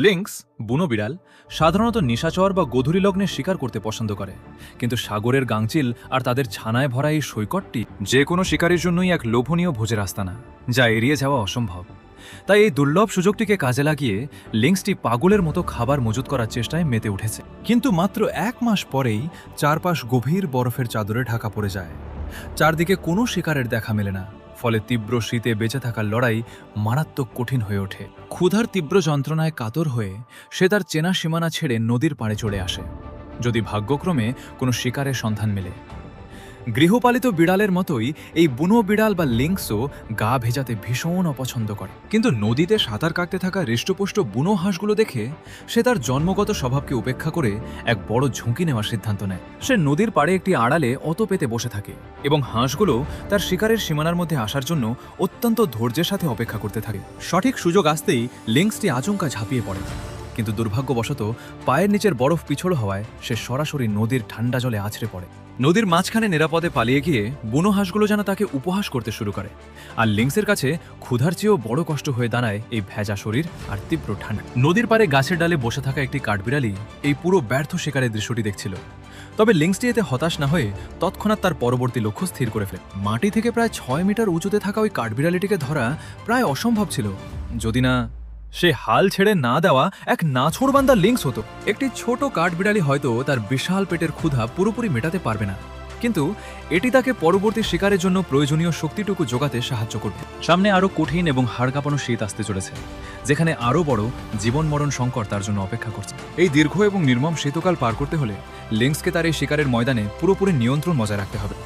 Lynx বুনো বিড়াল সাধারণত নিশাচর বা গোধূলি লগ্নে শিকার করতে পছন্দ করে, কিন্তু সাগরের গাংচিল আর তাদের ছানায় ভরা এই সৈকতটি যে কোনো শিকারের জন্যই এক লোভনীয় ভোজের আস্তানা, যা এড়িয়ে যাওয়া অসম্ভব। তাই এই দুর্লভ সুযোগটিকে কাজে লাগিয়ে লিংক্সটি পাগলের মতো খাবার মজুত করার চেষ্টায় মেতে উঠেছে। কিন্তু মাত্র 1 মাস পরেই চারপাশ গভীর বরফের চাদরে ঢাকা পড়ে যায়। চারদিকে কোনো শিকারের দেখা মেলে না, ফলে তীব্র শীতে বেঁচে থাকার লড়াই মারাত্মক কঠিন হয়ে ওঠে। ক্ষুধার তীব্র যন্ত্রণায় কাতর হয়ে সে তার চেনা সীমানা ছেড়ে নদীর পাড়ে চলে আসে, যদি ভাগ্যক্রমে কোনো শিকারের সন্ধান মেলে। গৃহপালিত বিড়ালের মতোই এই বুনো বিড়াল বা লিংক্সও গা ভেজাতে ভীষণ অপছন্দ করে, কিন্তু নদীতে সাঁতার কাটতে থাকা হৃষ্টপুষ্ট বুনো হাঁসগুলো দেখে সে তার জন্মগত স্বভাবকে উপেক্ষা করে এক বড় ঝুঁকি নেওয়ার সিদ্ধান্ত নেয়। সে নদীর পাড়ে একটি আড়ালে অত পেতে বসে থাকে এবং হাঁসগুলো তার শিকারের সীমানার মধ্যে আসার জন্য অত্যন্ত ধৈর্যের সাথে অপেক্ষা করতে থাকে। সঠিক সুযোগ আসতেই লিংক্সটি আচমকা ঝাঁপিয়ে পড়ে, কিন্তু দুর্ভাগ্যবশত পায়ের নিচের বরফ পিছল হওয়ায় সে সরাসরি নদীর ঠান্ডা জলে আছড়ে পড়ে। নদীর মাঝখানে নিরাপদে পালিয়ে গিয়ে বুনো হাঁসগুলো যেন তাকে উপহাস করতে শুরু করে, আর লিংক্সের কাছে ক্ষুধার চেয়েও বড় কষ্ট হয়ে দাঁড়ায় এই ভেজা শরীর আর তীব্র ঠান্ডা। নদীর পাড়ে গাছের ডালে বসে থাকা একটি কাঠবিড়ালি এই পুরো ব্যর্থ শিকারের দৃশ্যটি দেখছিল। তবে লিংক্সটি এতে হতাশ না হয়ে তৎক্ষণাৎ তার পরবর্তী লক্ষ্য স্থির করে ফেলে। মাটি থেকে প্রায় 6 মিটার উঁচুতে থাকা ওই কাঠবিড়ালিটিকে ধরা প্রায় অসম্ভব ছিল, যদি না সে হাল ছেড়ে না দেওয়া এক নাছোড়বান্দা লিংক্স হতো। একটি ছোট কাঠবিড়ালি হয়তো তার বিশাল পেটের ক্ষুধা পুরোপুরি মেটাতে পারবে না, কিন্তু এটি তাকে পরবর্তী শিকারের জন্য প্রয়োজনীয় শক্তিটুকু জোগাতে সাহায্য করবে। সামনে আরও কঠিন এবং হাড় কাঁপানো শীত আসতে চলেছে, যেখানে আরও বড় জীবন মরণ সংকট তার জন্য অপেক্ষা করছে। এই দীর্ঘ এবং নির্মম শীতকাল পার করতে হলে লিংক্সকে তার এই শিকারের ময়দানে পুরোপুরি নিয়ন্ত্রণ বজায় রাখতে হবে।